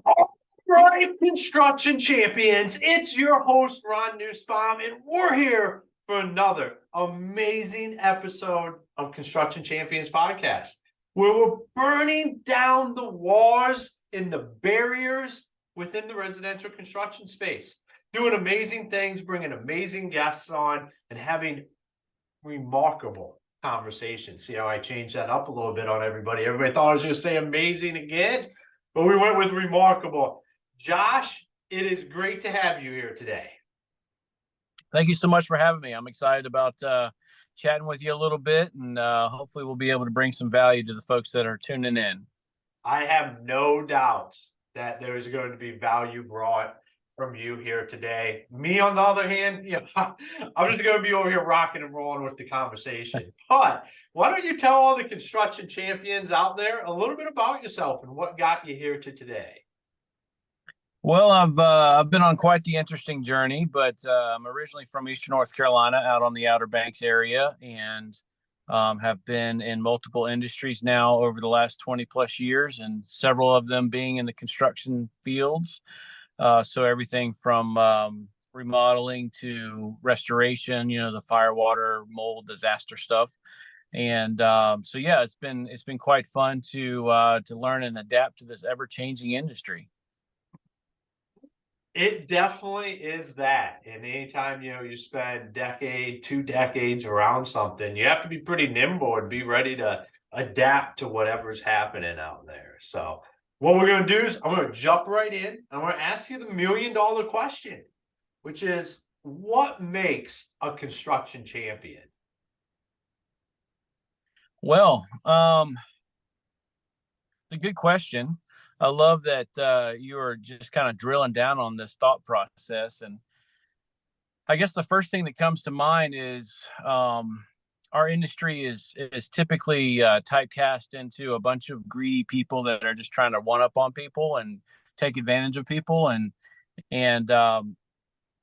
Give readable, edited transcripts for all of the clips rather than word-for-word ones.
All right, construction champions, it's your host, Ron Nussbaum, and we're here for another amazing episode of Construction Champions Podcast, where we're burning down the walls and the barriers within the residential construction space, doing amazing things, bringing amazing guests on, and having remarkable conversations. See how I changed that up a little bit on everybody? Everybody thought I was going to say amazing again, but we went with remarkable. Josh, it is great to have you here today. Thank you so much for having me. I'm excited about chatting with you a little bit, and hopefully we'll be able to bring some value to the folks that are tuning in. I have no doubt that there is going to be value brought from you here today. Me, on the other hand, I'm just going to be over here rocking and rolling with the conversation. But why don't you tell all the construction champions out there a little bit about yourself and what got you here to today? Well, I've been on quite the interesting journey, but I'm originally from Eastern North Carolina, out on the Outer Banks area, and have been in multiple industries now over the last 20 plus years, and several of them being in the construction fields. So everything from remodeling to restoration, the fire, water, mold, disaster stuff. And so yeah, it's been quite fun to learn and adapt to this ever-changing industry. It definitely is that. And anytime, you spend decade, 2 decades around something, you have to be pretty nimble and be ready to adapt to whatever's happening out there. So what we're going to do is I'm going to jump right in. I'm going to ask you the $1 million question, which is, what makes a construction champion? Well, it's a good question. I love that you are just kind of drilling down on this thought process. And I guess the first thing that comes to mind is our industry is typically typecast into a bunch of greedy people that are just trying to one up on people and take advantage of people. And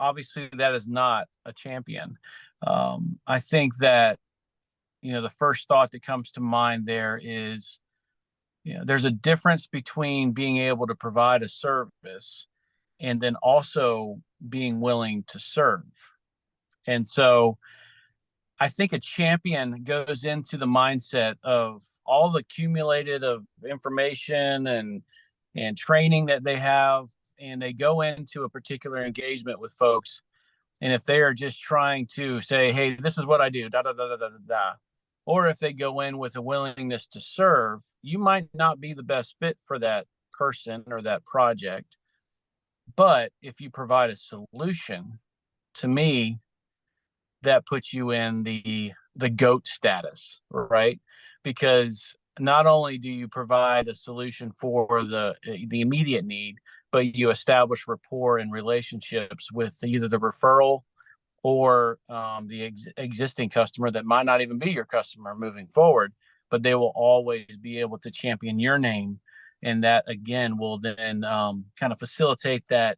obviously that is not a champion. I think that, the first thought that comes to mind there is, there's a difference between being able to provide a service and then also being willing to serve. And so I think a champion goes into the mindset of all the accumulated of information and training that they have, and they go into a particular engagement with folks. And if they are just trying to say, hey, this is what I do, da, da, da, da, da, da, or if they go in with a willingness to serve, you might not be the best fit for that person or that project. But if you provide a solution, to me, that puts you in the GOAT status, right? Because not only do you provide a solution for the immediate need, but you establish rapport and relationships with either the referral or the existing customer that might not even be your customer moving forward, but they will always be able to champion your name. And that, again, will then kind of facilitate that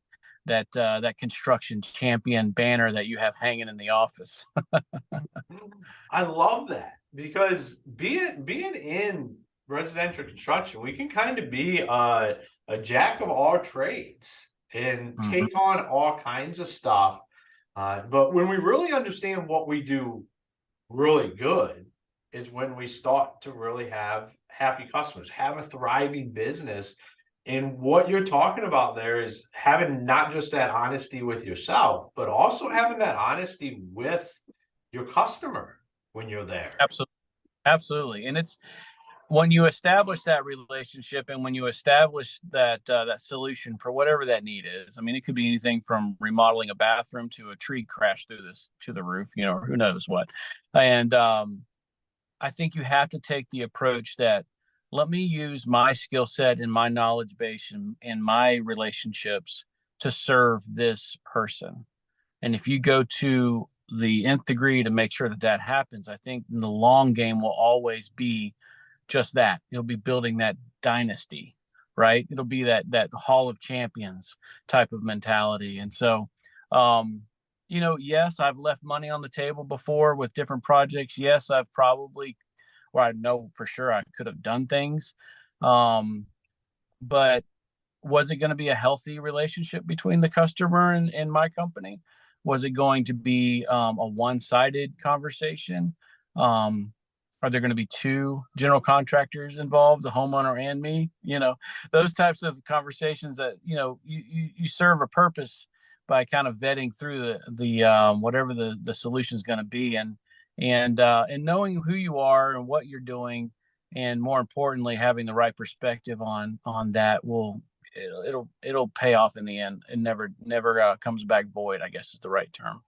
construction champion banner that you have hanging in the office. I love that, because being in residential construction, we can kind of be a jack of all trades and take on all kinds of stuff. But when we really understand what we do really good is when we start to really have happy customers, have a thriving business. And what you're talking about there is having not just that honesty with yourself, but also having that honesty with your customer when you're there. Absolutely. And it's when you establish that relationship and when you establish that solution for whatever that need is. I mean, it could be anything from remodeling a bathroom to a tree crash to the roof, who knows what. And I think you have to take the approach that, let me use my skill set and my knowledge base and my relationships to serve this person. And if you go to the nth degree to make sure that happens, I think in the long game will always be just that. You'll be building that dynasty, right? It'll be that Hall of Champions type of mentality. And so, yes, I've left money on the table before with different projects. Yes, I've probably, or I know for sure I could have done things. But was it going to be a healthy relationship between the customer and my company? Was it going to be a one-sided conversation? Are there going to be two general contractors involved, the homeowner and me? Those types of conversations that, you serve a purpose by kind of vetting through the whatever the solution is going to be, and knowing who you are and what you're doing, and more importantly, having the right perspective on that it'll pay off in the end. It never comes back void, I guess is the right term.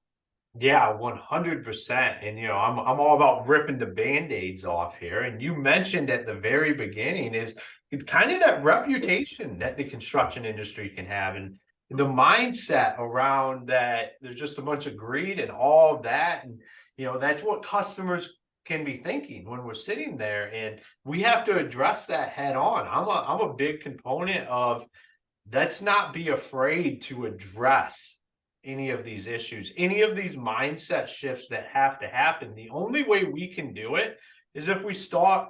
Yeah, 100%. And I'm all about ripping the band-aids off here. And you mentioned at the very beginning is it's kind of that reputation that the construction industry can have, and the mindset around that there's just a bunch of greed and all of that. And that's what customers can be thinking when we're sitting there. And we have to address that head on. I'm a big component of, let's not be afraid to address any of these issues, any of these mindset shifts that have to happen. The only way we can do it is if we start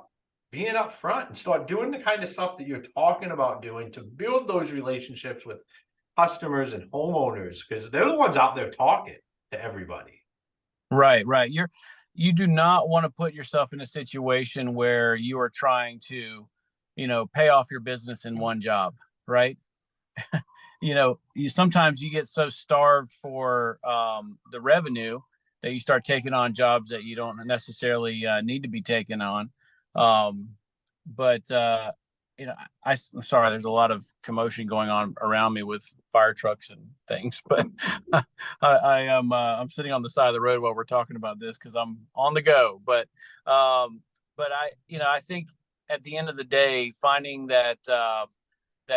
being upfront and start doing the kind of stuff that you're talking about doing to build those relationships with customers and homeowners, because they're the ones out there talking to everybody. Right. You do not want to put yourself in a situation where you are trying to, pay off your business in one job, right? Sometimes you get so starved for the revenue that you start taking on jobs that you don't necessarily need to be taking on. I'm sorry, there's a lot of commotion going on around me with fire trucks and things, but I'm sitting on the side of the road while we're talking about this because I'm on the go. But I think at the end of the day, finding that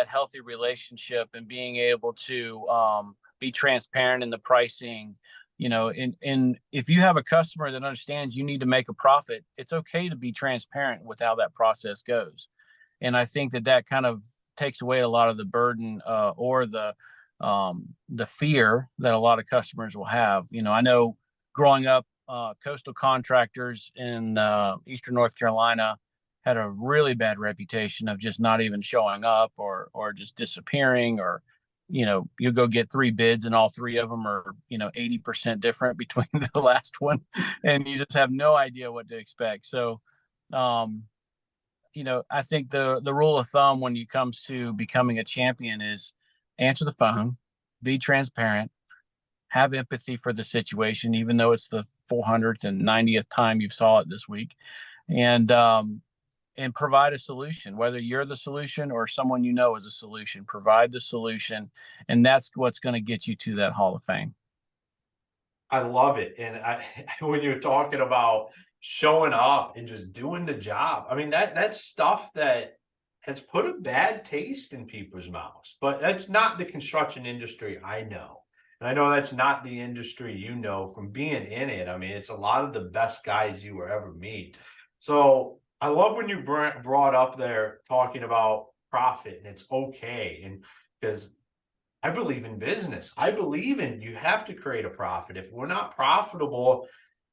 healthy relationship and being able to be transparent in the pricing, and if you have a customer that understands you need to make a profit, it's okay to be transparent with how that process goes. And I think that kind of takes away a lot of the burden or the fear that a lot of customers will have. I know growing up, coastal contractors in Eastern North Carolina had a really bad reputation of just not even showing up or just disappearing, or you go get 3 bids and all 3 of them are 80% different between the last one, and you just have no idea what to expect. So I think the rule of thumb when it comes to becoming a champion is answer the phone, be transparent, have empathy for the situation, even though it's the 490th time you saw it this week, and provide a solution, whether you're the solution or someone is a solution. Provide the solution, and that's what's going to get you to that Hall of Fame. I love it. And when you're talking about showing up and just doing the job, I mean, that's stuff that has put a bad taste in people's mouths, but that's not the construction industry I know. And I know that's not the industry from being in it. I mean, it's a lot of the best guys you will ever meet. So I love when you brought up there talking about profit, and it's okay. And because I believe in business, I believe in you have to create a profit. If we're not profitable,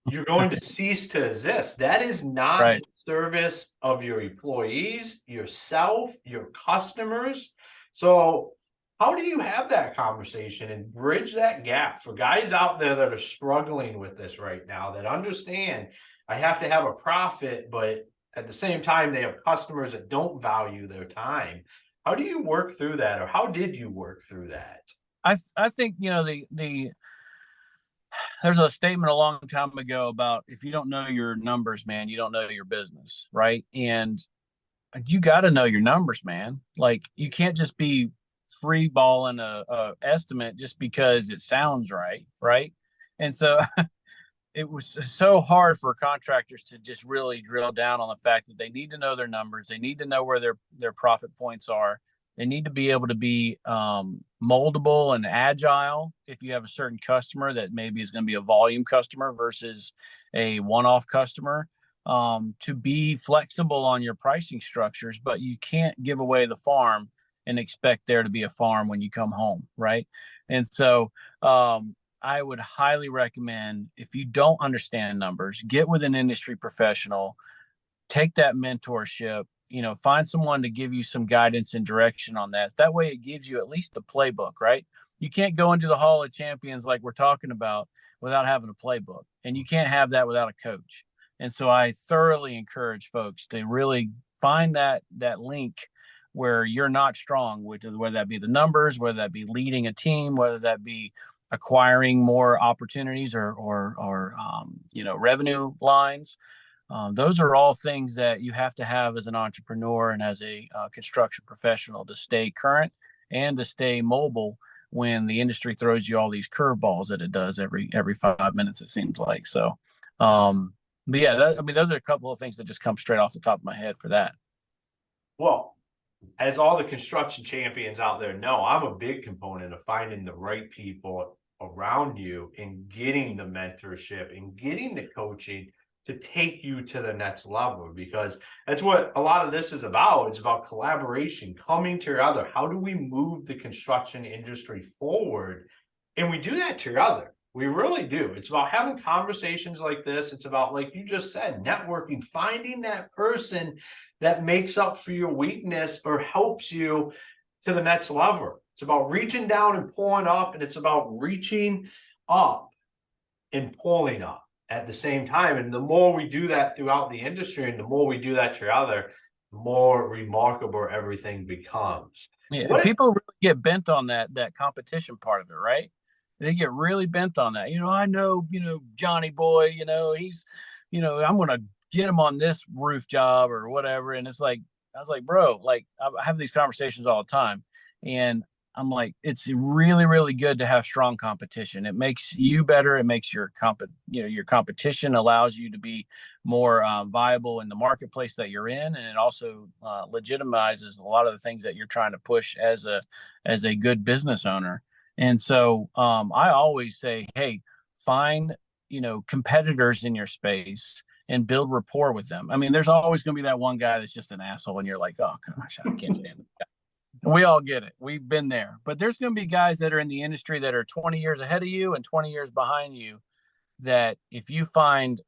you're going to cease to exist. That is not Right. the service of your employees, yourself, your customers. So how do you have that conversation and bridge that gap for guys out there that are struggling with this right now, that understand I have to have a profit, but at the same time, they have customers that don't value their time? How do you work through that, or how did you work through that? I think there's a statement a long time ago about if you don't know your numbers, man, you don't know your business, right? And you got to know your numbers, man. Like, you can't just be free balling a estimate just because it sounds right? And so it was so hard for contractors to just really drill down on the fact that they need to know their numbers. They need to know where their profit points are. They need to be able to be moldable and agile. If you have a certain customer that maybe is going to be a volume customer versus a one-off customer, to be flexible on your pricing structures, but you can't give away the farm and expect there to be a farm when you come home, right? And so I would highly recommend, if you don't understand numbers, get with an industry professional, take that mentorship, find someone to give you some guidance and direction on that. That way it gives you at least the playbook, right? You can't go into the Hall of Champions like we're talking about without having a playbook, and you can't have that without a coach. And so I thoroughly encourage folks to really find that link where you're not strong, whether that be the numbers, whether that be leading a team, whether that be acquiring more opportunities or revenue lines. Those are all things that you have to have as an entrepreneur and as a construction professional to stay current and to stay mobile when the industry throws you all these curveballs that it does every 5 minutes, it seems like. So, but yeah, those are a couple of things that just come straight off the top of my head for that. Well, as all the construction champions out there know, I'm a big component of finding the right people around you and getting the mentorship and getting the coaching to take you to the next level, because that's what a lot of this is about. It's about collaboration, coming together. How do we move the construction industry forward? And we do that together. We really do. It's about having conversations like this. It's about, like you just said, networking, finding that person that makes up for your weakness or helps you to the next level. It's about reaching down and pulling up, and it's about reaching up and pulling up at the same time. And the more we do that throughout the industry, and the more we do that together, the more remarkable everything becomes. Yeah, people really get bent on that competition part of it, right? They get really bent on that. I know, Johnny boy, he's, I'm going to get him on this roof job or whatever. And it's like, I was like, bro, like I have these conversations all the time. And I'm like, it's really, really good to have strong competition. It makes you better. It makes your competition allows you to be more viable in the marketplace that you're in, and it also legitimizes a lot of the things that you're trying to push as a good business owner. And so I always say, hey, find competitors in your space and build rapport with them. I mean, there's always going to be that one guy that's just an asshole, and you're like, oh gosh, I can't stand it. We all get it. We've been there. But there's going to be guys that are in the industry that are 20 years ahead of you and 20 years behind you, that if you find,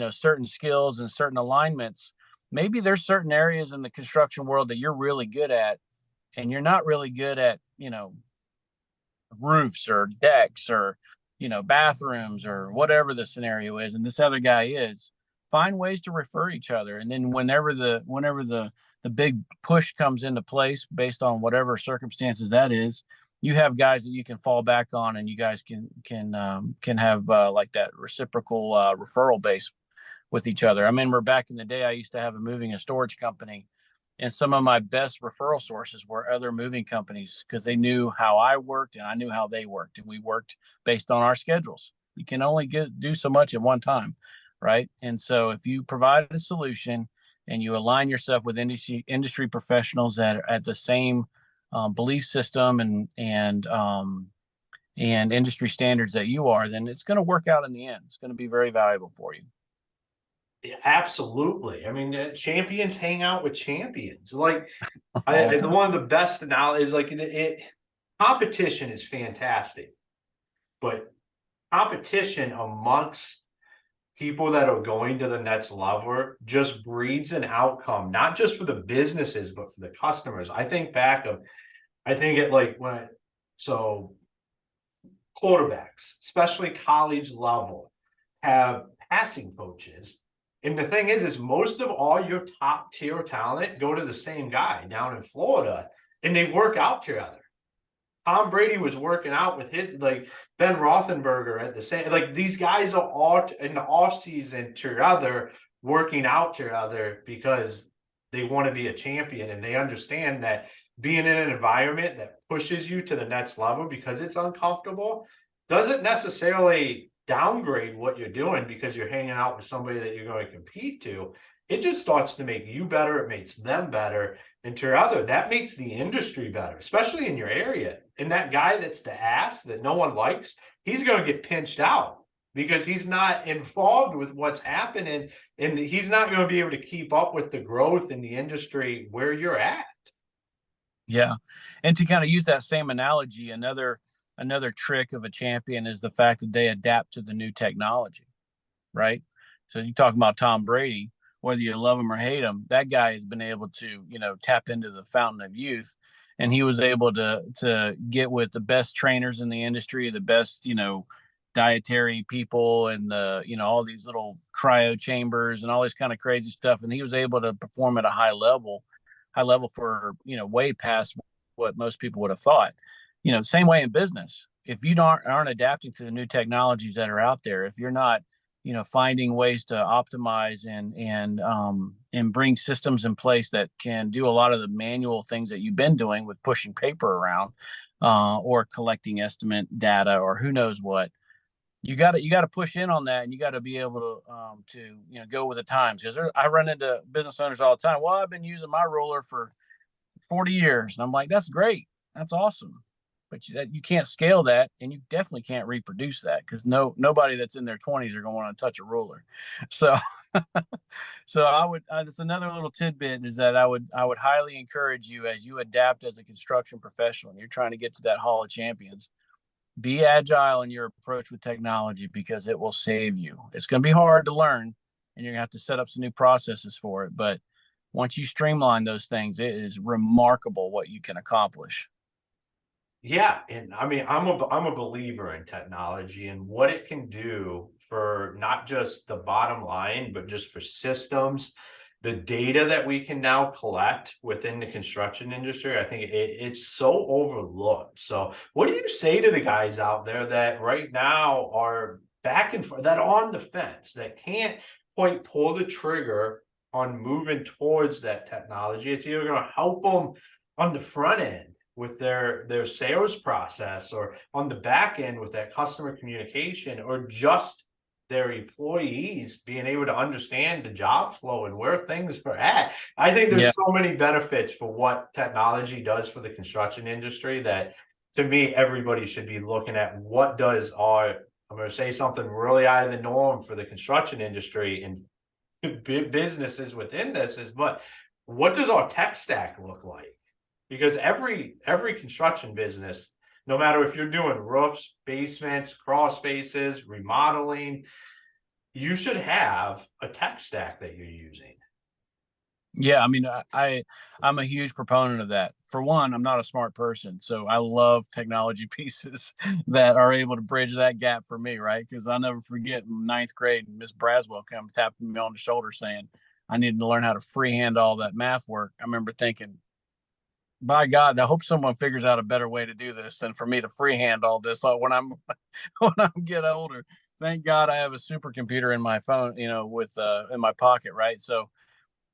certain skills and certain alignments, maybe there's certain areas in the construction world that you're really good at, and you're not really good at, roofs or decks or, bathrooms or whatever the scenario is. And this other guy is. Find ways to refer each other. And then whenever the big push comes into place based on whatever circumstances that is, you have guys that you can fall back on, and you guys can have like that reciprocal referral base with each other. I remember back in the day, I used to have a moving and storage company, and some of my best referral sources were other moving companies, because they knew how I worked and I knew how they worked, and we worked based on our schedules. You can only do so much at one time, right? And so if you provide a solution and you align yourself with industry professionals that are at the same belief system and industry standards that you are, then it's going to work out in the end. It's going to be very valuable for you. Yeah, absolutely. I mean, champions hang out with champions. Like, one of the best analogies, like competition is fantastic, but competition amongst people that are going to the next level just breeds an outcome, not just for the businesses, but for the customers. I think quarterbacks, especially college level, have passing coaches. And the thing is most of all your top tier talent go to the same guy down in Florida, and they work out together. Tom Brady was working out with Ben Roethlisberger at the same, like these guys are all in the off season together, working out together because they want to be a champion, and they understand that being in an environment that pushes you to the next level because it's uncomfortable doesn't necessarily downgrade what you're doing because you're hanging out with somebody that you're going to compete to. It just starts to make you better. It makes them better. And together, that makes the industry better, especially in your area. And that guy that's the ass that no one likes, he's going to get pinched out because he's not involved with what's happening, and he's not going to be able to keep up with the growth in the industry where you're at. Yeah. And to kind of use that same analogy, another trick of a champion is the fact that they adapt to the new technology, right? So you talk about Tom Brady. whether you love him or hate him, that guy has been able to, tap into the fountain of youth. And he was able to get with the best trainers in the industry, the best, dietary people, and all these little cryo chambers and all this kind of crazy stuff. And he was able to perform at a high level for, way past what most people would have thought. Same way in business. If you aren't adapting to the new technologies that are out there, if you're not, finding ways to optimize and bring systems in place that can do a lot of the manual things that you've been doing with pushing paper around, or collecting estimate data, or who knows what, you got to push in on that, and you got to be able to go with the times. Because I run into business owners all the time. Well, I've been using my roller for 40 years, and I'm like, that's great, that's awesome, but you can't scale that, and you definitely can't reproduce that, because nobody that's in their 20s are going to want to touch a ruler. So so I would just another little tidbit is that I would highly encourage you, as you adapt as a construction professional and you're trying to get to that Hall of Champions, be agile in your approach with technology, because it will save you. It's going to be hard to learn, and you're going to have to set up some new processes for it, but once you streamline those things, it is remarkable what you can accomplish. Yeah, and I mean, I'm a believer in technology and what it can do for not just the bottom line, but just for systems. The data that we can now collect within the construction industry, I think it's so overlooked. So, what do you say to the guys out there that right now are back and forth, that are on the fence, that can't quite pull the trigger on moving towards that technology? It's either going to help them on the front end with their sales process, or on the back end with that customer communication, or just their employees being able to understand the job flow and where things are at. I think Yeah. there's so many benefits for what technology does for the construction industry that, to me, everybody should be looking at what does our, I'm going to say something really out of the norm for the construction industry and businesses within this is, but what does our tech stack look like? Because every construction business, no matter if you're doing roofs, basements, crawl spaces, remodeling, you should have a tech stack that you're using. Yeah, I mean, I'm a huge proponent of that. For one, I'm not a smart person, so I love technology pieces that are able to bridge that gap for me, right? Because I'll never forget in ninth grade, Miss Braswell comes tapping me on the shoulder saying I needed to learn how to freehand all that math work. I remember thinking, by God, I hope someone figures out a better way to do this than for me to freehand all this when I'm when I get older. Thank God I have a supercomputer in my phone, with in my pocket, right? So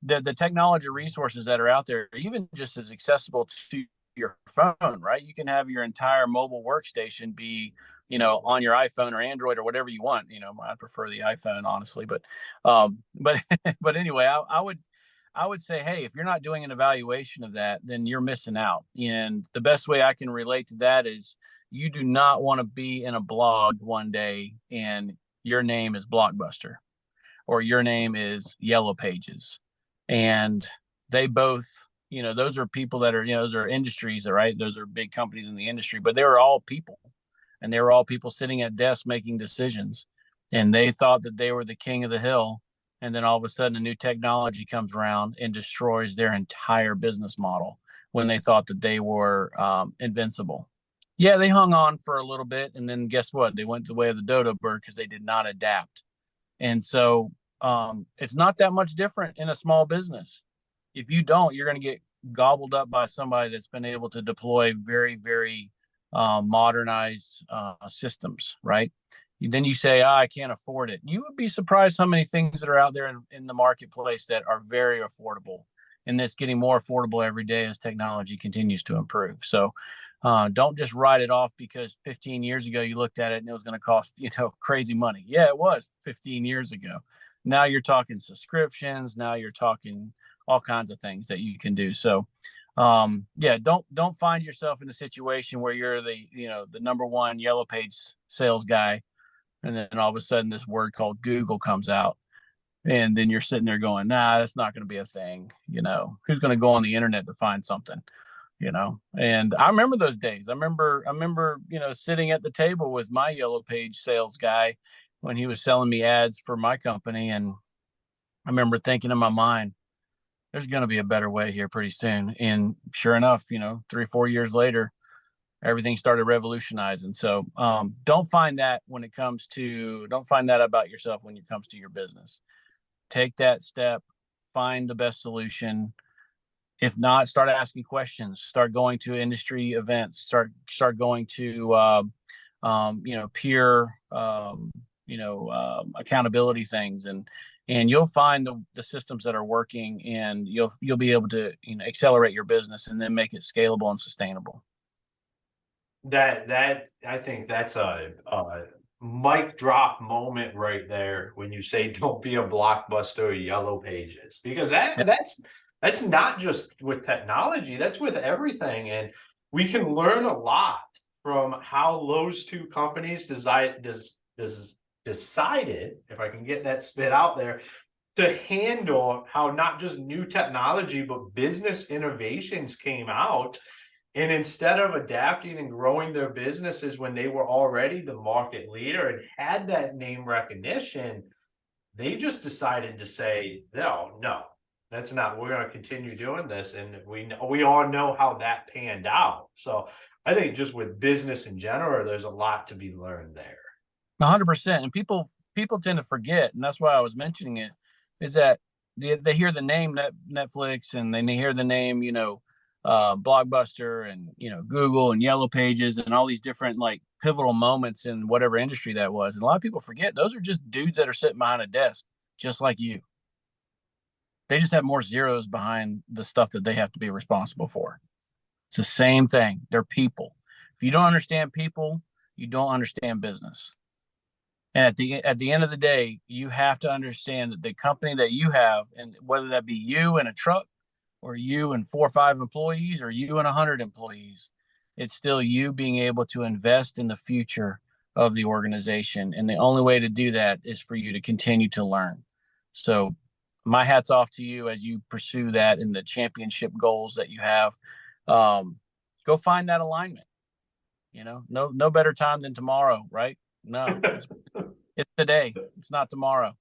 the technology resources that are out there, even just as accessible to your phone, right? You can have your entire mobile workstation be, on your iPhone or Android or whatever you want. I prefer the iPhone, honestly, but but anyway, I would say, hey, if you're not doing an evaluation of that, then you're missing out. And the best way I can relate to that is, you do not want to be in a blog one day and your name is Blockbuster, or your name is Yellow Pages. And they both, those are people that are, those are industries, right? Those are big companies in the industry, but they were all people, and they were all people sitting at desks making decisions. And they thought that they were the king of the hill. And then all of a sudden, a new technology comes around and destroys their entire business model when they thought that they were invincible. Yeah, they hung on for a little bit. And then guess what? They went the way of the dodo bird because they did not adapt. And so it's not that much different in a small business. If you don't, you're going to get gobbled up by somebody that's been able to deploy very, very modernized systems, right? Then you say, I can't afford it. You would be surprised how many things that are out there in the marketplace that are very affordable, and that's getting more affordable every day as technology continues to improve. So don't just write it off because 15 years ago you looked at it and it was going to cost, crazy money. Yeah, it was 15 years ago. Now you're talking subscriptions. Now you're talking all kinds of things that you can do. So yeah, don't find yourself in a situation where you're the number one Yellow Page sales guy, and then all of a sudden this word called Google comes out, and then you're sitting there going, nah, that's not going to be a thing. Who's going to go on the internet to find something? And I remember those days. I remember sitting at the table with my Yellow Page sales guy when he was selling me ads for my company, and I remember thinking in my mind, there's going to be a better way here pretty soon. And sure enough, 3 or 4 years later, everything started revolutionizing. So don't find that don't find that about yourself when it comes to your business. Take that step, find the best solution. If not, start asking questions, start going to industry events, start going to peer accountability things, and you'll find the systems that are working, and you'll be able to accelerate your business and then make it scalable and sustainable. That I think that's a mic drop moment right there when you say don't be a Blockbuster or Yellow Pages, because that's not just with technology, that's with everything. And we can learn a lot from how those two companies decided, if I can get that spit out there, to handle how not just new technology but business innovations came out. And instead of adapting and growing their businesses when they were already the market leader and had that name recognition, they just decided to say, no, that's not, we're going to continue doing this. And we all know how that panned out. So I think just with business in general, there's a lot to be learned there. 100%. And people tend to forget, and that's why I was mentioning it, is that they hear the name Netflix, and then they hear the name, Blockbuster, and Google and Yellow Pages and all these different like pivotal moments in whatever industry that was. And a lot of people forget those are just dudes that are sitting behind a desk just like you. They just have more zeros behind the stuff that they have to be responsible for. It's the same thing. They're people. If you don't understand people, you don't understand business. And at the end of the day, you have to understand that the company that you have, and whether that be you in a truck, or you and 4 or 5 employees, or you and 100 employees, it's still you being able to invest in the future of the organization. And the only way to do that is for you to continue to learn. So my hat's off to you as you pursue that in the championship goals that you have. Go find that alignment. No better time than tomorrow, right? No, it's today. It's not tomorrow.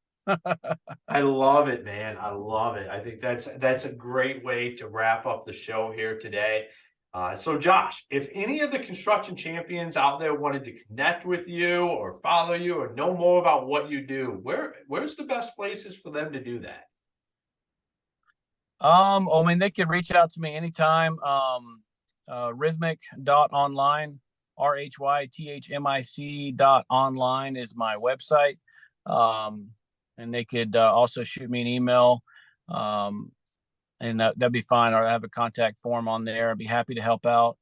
I love it, man. I love it. I think that's a great way to wrap up the show here today. So Josh, if any of the construction champions out there wanted to connect with you or follow you or know more about what you do, where's the best places for them to do that? I mean, they could reach out to me anytime. Rhythmic.online, RHYTHMIC.online is my website. And they could also shoot me an email, and that'd be fine. Or I have a contact form on there. I'd be happy to help out.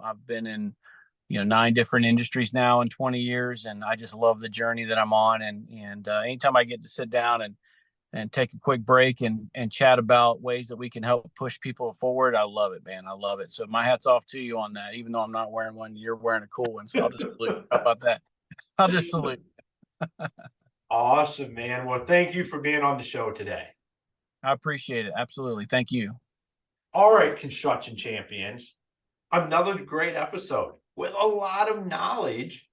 I've been in 9 different industries now in 20 years, and I just love the journey that I'm on. And anytime I get to sit down and take a quick break and chat about ways that we can help push people forward, I love it, man. I love it. So my hat's off to you on that. Even though I'm not wearing one, you're wearing a cool one. So I'll just salute. How about that? I'll just salute. Awesome, man. Well, thank you for being on the show today. I appreciate it. Absolutely. Thank you. All right, construction champions. Another great episode with a lot of knowledge,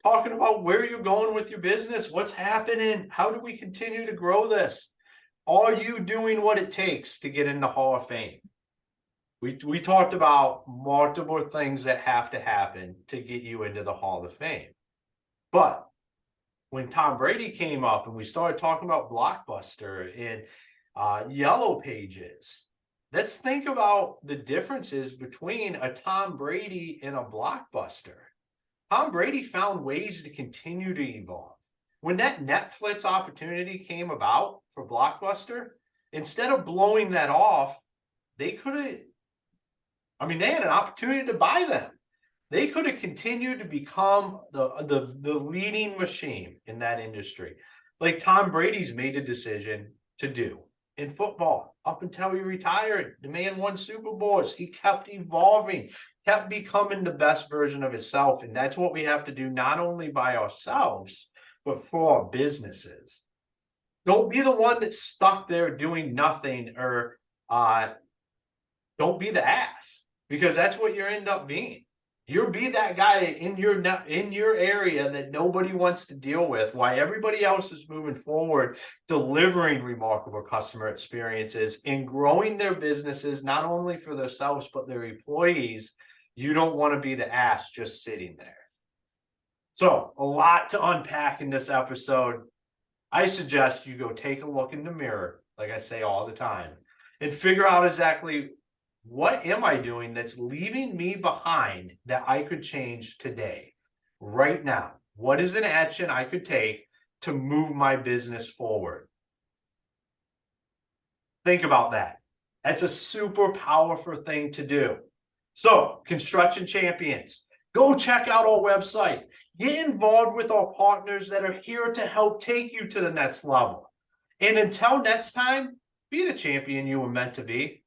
talking about where you're going with your business, what's happening, how do we continue to grow this? Are you doing what it takes to get in the Hall of Fame? We talked about multiple things that have to happen to get you into the Hall of Fame. But when Tom Brady came up and we started talking about Blockbuster and Yellow Pages, let's think about the differences between a Tom Brady and a Blockbuster. Tom Brady found ways to continue to evolve. When that Netflix opportunity came about for Blockbuster, instead of blowing that off, they had an opportunity to buy them. They could have continued to become the leading machine in that industry, like Tom Brady's made a decision to do in football. Up until he retired, the man won Super Bowls. He kept evolving, kept becoming the best version of himself. And that's what we have to do, not only by ourselves, but for our businesses. Don't be the one that's stuck there doing nothing, or don't be the ass, because that's what you end up being. You'll be that guy in your area that nobody wants to deal with, while everybody else is moving forward, delivering remarkable customer experiences and growing their businesses, not only for themselves, but their employees. You don't want to be the ass just sitting there. So a lot to unpack in this episode. I suggest you go take a look in the mirror, like I say all the time, and figure out exactly what am I doing that's leaving me behind that I could change today, right now. What is an action I could take to move my business forward? Think about that. That's a super powerful thing to do. So, Construction Champions, go check out our website. Get involved with our partners that are here to help take you to the next level. And until next time, be the champion you were meant to be.